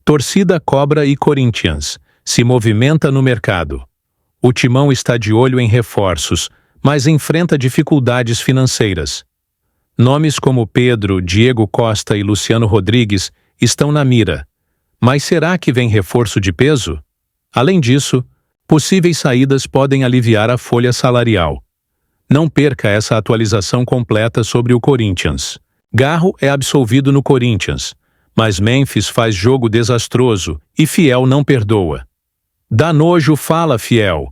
Torcida Cobra e Corinthians se movimenta no mercado. O Timão está de olho em reforços, mas enfrenta dificuldades financeiras. Nomes como Pedro, Diego Costa e Luciano Rodrigues estão na mira. Mas será que vem reforço de peso? Além disso, possíveis saídas podem aliviar a folha salarial. Não perca essa atualização completa sobre o Corinthians. Garro é absolvido no Corinthians, mas Memphis faz jogo desastroso e Fiel não perdoa. Dá nojo, fala Fiel.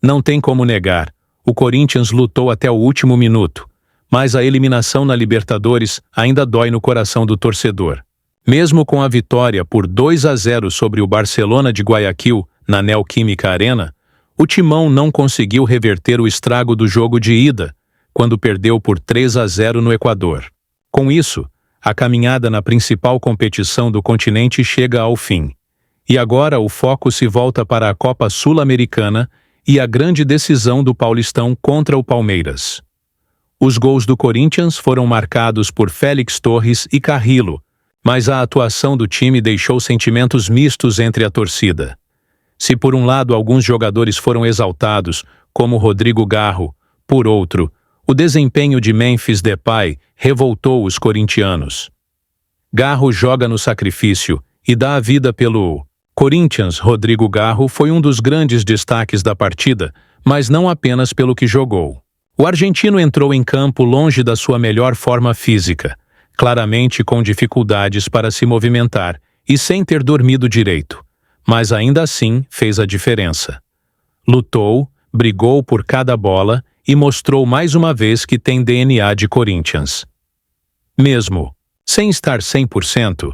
Não tem como negar, o Corinthians lutou até o último minuto, mas a eliminação na Libertadores ainda dói no coração do torcedor. Mesmo com a vitória por 2-0 sobre o Barcelona de Guayaquil na Neoquímica Arena, o Timão não conseguiu reverter o estrago do jogo de ida, quando perdeu por 3-0 no Equador. Com isso, a caminhada na principal competição do continente chega ao fim. E agora o foco se volta para a Copa Sul-Americana e a grande decisão do Paulistão contra o Palmeiras. Os gols do Corinthians foram marcados por Félix Torres e Carrillo, mas a atuação do time deixou sentimentos mistos entre a torcida. Se por um lado alguns jogadores foram exaltados, como Rodrigo Garro, por outro, o desempenho de Memphis Depay revoltou os corintianos. Garro joga no sacrifício e dá a vida pelo Corinthians. Rodrigo Garro foi um dos grandes destaques da partida, mas não apenas pelo que jogou. O argentino entrou em campo longe da sua melhor forma física, claramente com dificuldades para se movimentar e sem ter dormido direito, mas ainda assim fez a diferença. Lutou, brigou por cada bola e mostrou mais uma vez que tem DNA de Corinthians. Mesmo sem estar 100%,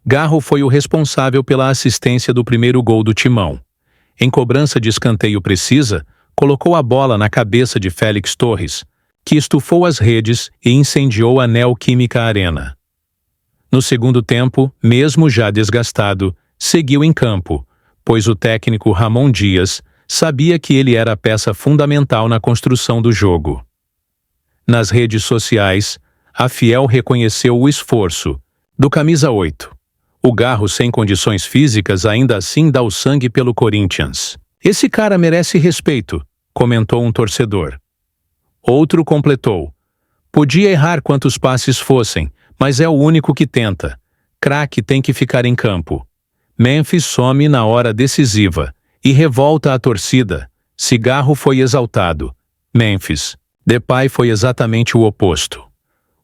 Garro foi o responsável pela assistência do primeiro gol do Timão. Em cobrança de escanteio precisa, colocou a bola na cabeça de Félix Torres, que estufou as redes e incendiou a Neoquímica Arena. No segundo tempo, mesmo já desgastado, seguiu em campo, pois o técnico Ramon Dias sabia que ele era a peça fundamental na construção do jogo. Nas redes sociais, a Fiel reconheceu o esforço do camisa 8. O Garro, sem condições físicas, ainda assim dá o sangue pelo Corinthians. Esse cara merece respeito, comentou um torcedor. Outro completou: podia errar quantos passes fossem, mas é o único que tenta. Craque tem que ficar em campo. Memphis some na hora decisiva e revolta a torcida. Se Garro foi exaltado, Memphis Depay foi exatamente o oposto.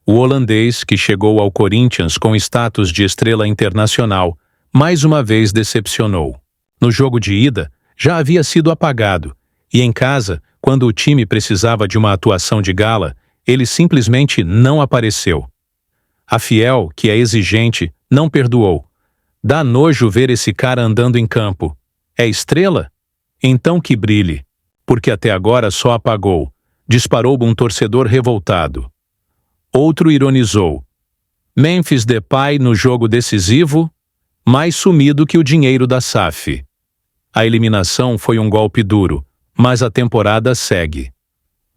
O holandês, que chegou ao Corinthians com status de estrela internacional, mais uma vez decepcionou. No jogo de ida, já havia sido apagado, e em casa, quando o time precisava de uma atuação de gala, ele simplesmente não apareceu. A Fiel, que é exigente, não perdoou. Dá nojo ver esse cara andando em campo. É estrela? Então que brilhe, porque até agora só apagou, disparou um torcedor revoltado. Outro ironizou: Memphis Depay no jogo decisivo, mais sumido que o dinheiro da SAF. A eliminação foi um golpe duro, mas a temporada segue.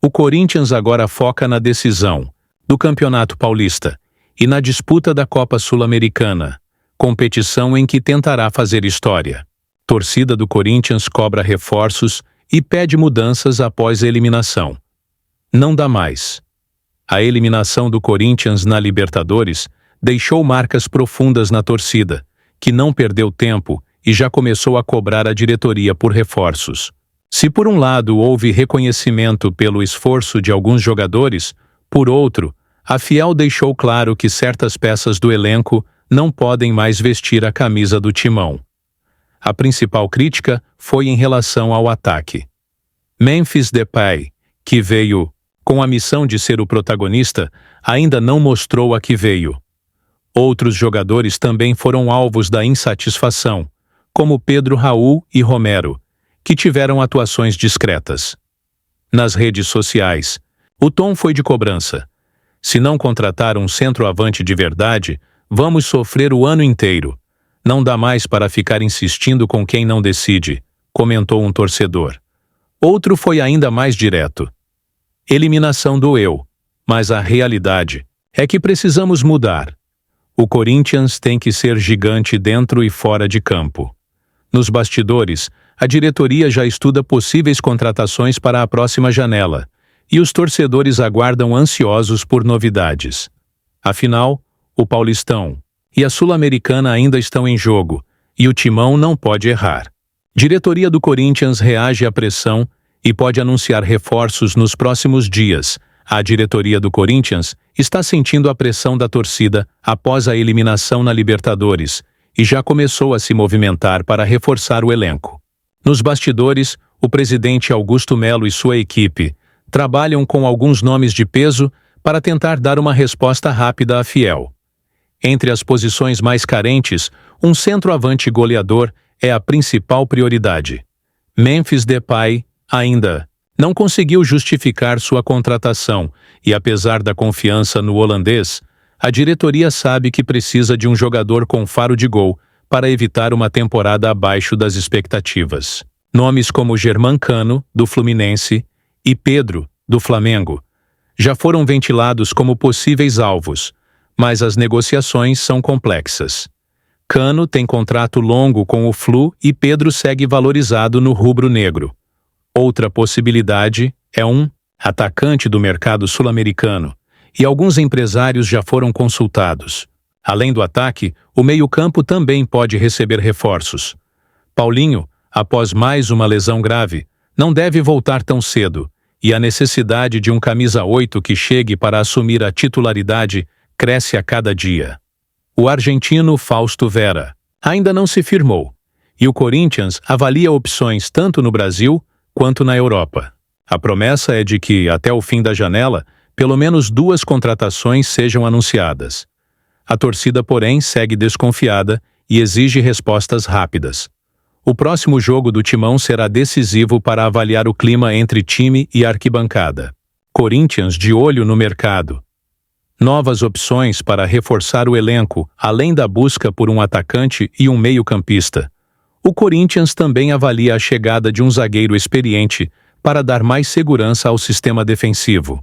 O Corinthians agora foca na decisão do Campeonato Paulista e na disputa da Copa Sul-Americana, competição em que tentará fazer história. Torcida do Corinthians cobra reforços e pede mudanças após a eliminação. Não dá mais. A eliminação do Corinthians na Libertadores deixou marcas profundas na torcida, que não perdeu tempo e já começou a cobrar a diretoria por reforços. Se por um lado houve reconhecimento pelo esforço de alguns jogadores, por outro, a Fiel deixou claro que certas peças do elenco não podem mais vestir a camisa do Timão. A principal crítica foi em relação ao ataque. Memphis Depay, que veio com a missão de ser o protagonista, ainda não mostrou a que veio. Outros jogadores também foram alvos da insatisfação, como Pedro Raul e Romero, que tiveram atuações discretas. Nas redes sociais, o tom foi de cobrança. Se não contratar um centroavante de verdade, vamos sofrer o ano inteiro. Não dá mais para ficar insistindo com quem não decide, comentou um torcedor. Outro foi ainda mais direto. Eliminação doeu, mas a realidade é que precisamos mudar. O Corinthians tem que ser gigante dentro e fora de campo. Nos bastidores, a diretoria já estuda possíveis contratações para a próxima janela, e os torcedores aguardam ansiosos por novidades. Afinal, o Paulistão e a Sul-Americana ainda estão em jogo, e o Timão não pode errar. Diretoria do Corinthians reage à pressão e pode anunciar reforços nos próximos dias. A diretoria do Corinthians está sentindo a pressão da torcida após a eliminação na Libertadores e já começou a se movimentar para reforçar o elenco. Nos bastidores, o presidente Augusto Melo e sua equipe trabalham com alguns nomes de peso para tentar dar uma resposta rápida à Fiel. Entre as posições mais carentes, um centroavante goleador é a principal prioridade. Memphis Depay ainda não conseguiu justificar sua contratação e, apesar da confiança no holandês, a diretoria sabe que precisa de um jogador com faro de gol para evitar uma temporada abaixo das expectativas. Nomes como Germancano, do Fluminense, e Pedro, do Flamengo, já foram ventilados como possíveis alvos, mas as negociações são complexas. Cano tem contrato longo com o Flu e Pedro segue valorizado no rubro-negro. Outra possibilidade é um atacante do mercado sul-americano, e alguns empresários já foram consultados. Além do ataque, o meio-campo também pode receber reforços. Paulinho, após mais uma lesão grave, não deve voltar tão cedo, e a necessidade de um camisa 8 que chegue para assumir a titularidade cresce a cada dia. O argentino Fausto Vera ainda não se firmou, e o Corinthians avalia opções tanto no Brasil quanto na Europa. A promessa é de que, até o fim da janela, pelo menos 2 contratações sejam anunciadas. A torcida, porém, segue desconfiada e exige respostas rápidas. O próximo jogo do Timão será decisivo para avaliar o clima entre time e arquibancada. Corinthians de olho no mercado. Novas opções para reforçar o elenco, além da busca por um atacante e um meio-campista. O Corinthians também avalia a chegada de um zagueiro experiente para dar mais segurança ao sistema defensivo.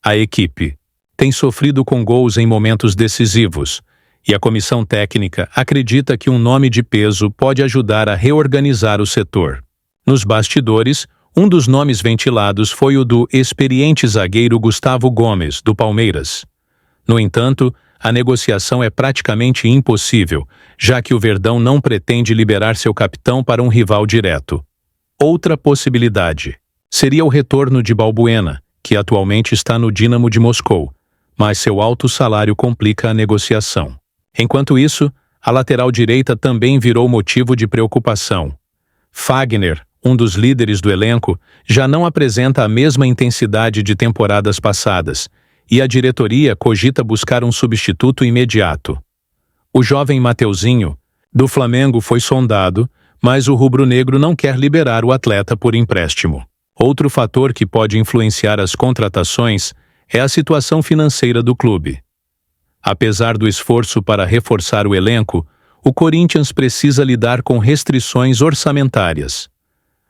A equipe tem sofrido com gols em momentos decisivos, e a comissão técnica acredita que um nome de peso pode ajudar a reorganizar o setor. Nos bastidores, um dos nomes ventilados foi o do experiente zagueiro Gustavo Gomes, do Palmeiras. No entanto, a negociação é praticamente impossível, já que o Verdão não pretende liberar seu capitão para um rival direto. Outra possibilidade seria o retorno de Balbuena, que atualmente está no Dínamo de Moscou, mas seu alto salário complica a negociação. Enquanto isso, a lateral direita também virou motivo de preocupação. Fagner, um dos líderes do elenco, já não apresenta a mesma intensidade de temporadas passadas, e a diretoria cogita buscar um substituto imediato. O jovem Mateuzinho, do Flamengo, foi sondado, mas o rubro-negro não quer liberar o atleta por empréstimo. Outro fator que pode influenciar as contratações é a situação financeira do clube. Apesar do esforço para reforçar o elenco, o Corinthians precisa lidar com restrições orçamentárias.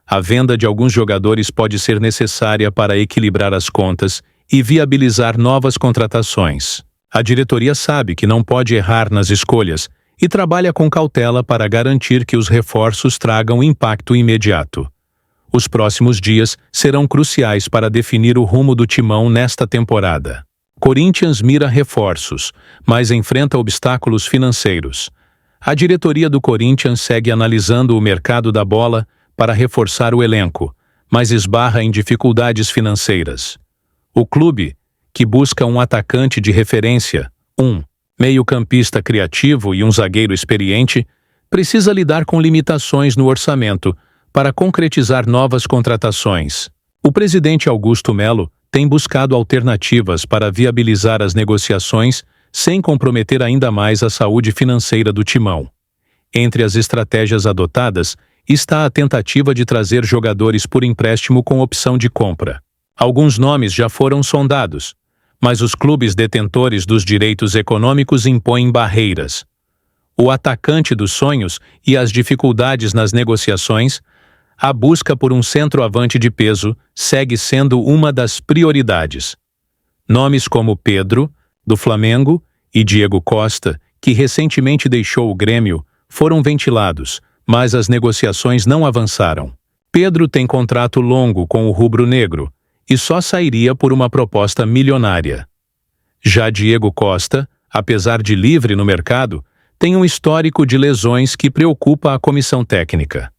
A venda de alguns jogadores pode ser necessária para equilibrar as contas e viabilizar novas contratações. A diretoria sabe que não pode errar nas escolhas e trabalha com cautela para garantir que os reforços tragam impacto imediato. Os próximos dias serão cruciais para definir o rumo do Timão nesta temporada. Corinthians mira reforços, mas enfrenta obstáculos financeiros. A diretoria do Corinthians segue analisando o mercado da bola para reforçar o elenco, mas esbarra em dificuldades financeiras. O clube, que busca um atacante de referência, um meio-campista criativo e um zagueiro experiente, precisa lidar com limitações no orçamento para concretizar novas contratações. O presidente Augusto Melo tem buscado alternativas para viabilizar as negociações sem comprometer ainda mais a saúde financeira do Timão. Entre as estratégias adotadas está a tentativa de trazer jogadores por empréstimo com opção de compra. Alguns nomes já foram sondados, mas os clubes detentores dos direitos econômicos impõem barreiras. O atacante dos sonhos e as dificuldades nas negociações, a busca por um centroavante de peso segue sendo uma das prioridades. Nomes como Pedro, do Flamengo, e Diego Costa, que recentemente deixou o Grêmio, foram ventilados, mas as negociações não avançaram. Pedro tem contrato longo com o rubro-negro e só sairia por uma proposta milionária. Já Diego Costa, apesar de livre no mercado, tem um histórico de lesões que preocupa a comissão técnica.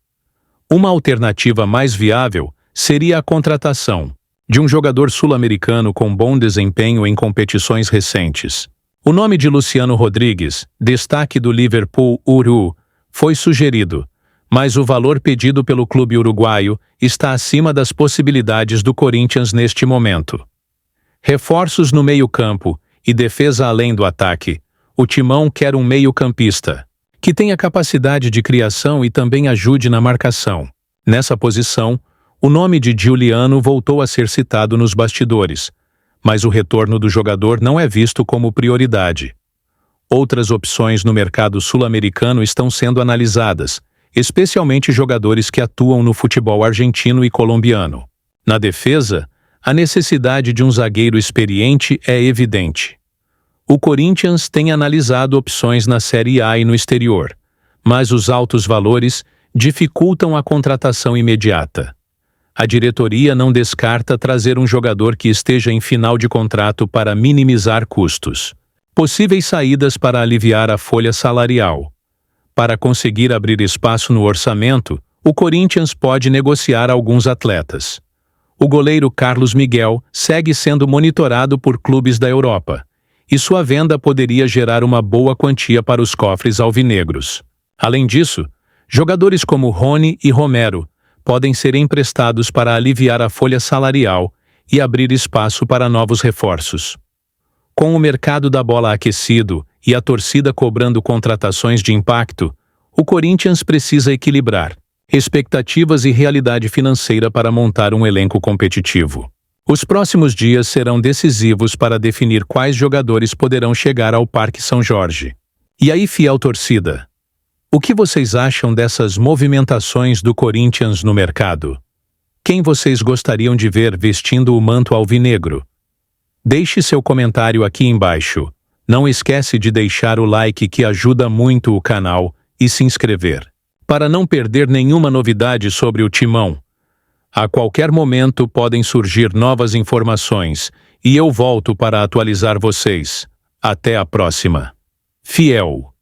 Uma alternativa mais viável seria a contratação de um jogador sul-americano com bom desempenho em competições recentes. O nome de Luciano Rodrigues, destaque do Liverpool Uru, foi sugerido, mas o valor pedido pelo clube uruguaio está acima das possibilidades do Corinthians neste momento. Reforços no meio-campo e defesa além do ataque. O Timão quer um meio-campista que tenha capacidade de criação e também ajude na marcação. Nessa posição, o nome de Giuliano voltou a ser citado nos bastidores, mas o retorno do jogador não é visto como prioridade. Outras opções no mercado sul-americano estão sendo analisadas, especialmente jogadores que atuam no futebol argentino e colombiano. Na defesa, a necessidade de um zagueiro experiente é evidente. O Corinthians tem analisado opções na Série A e no exterior, mas os altos valores dificultam a contratação imediata. A diretoria não descarta trazer um jogador que esteja em final de contrato para minimizar custos. Possíveis saídas para aliviar a folha salarial. Para conseguir abrir espaço no orçamento, o Corinthians pode negociar alguns atletas. O goleiro Carlos Miguel segue sendo monitorado por clubes da Europa, e sua venda poderia gerar uma boa quantia para os cofres alvinegros. Além disso, jogadores como Rony e Romero podem ser emprestados para aliviar a folha salarial e abrir espaço para novos reforços. Com o mercado da bola aquecido e a torcida cobrando contratações de impacto, o Corinthians precisa equilibrar expectativas e realidade financeira para montar um elenco competitivo. Os próximos dias serão decisivos para definir quais jogadores poderão chegar ao Parque São Jorge. E aí, fiel torcida, o que vocês acham dessas movimentações do Corinthians no mercado? Quem vocês gostariam de ver vestindo o manto alvinegro? Deixe seu comentário aqui embaixo. Não esquece de deixar o like que ajuda muito o canal e se inscrever, para não perder nenhuma novidade sobre o Timão. A qualquer momento podem surgir novas informações e eu volto para atualizar vocês. Até a próxima. Fiel.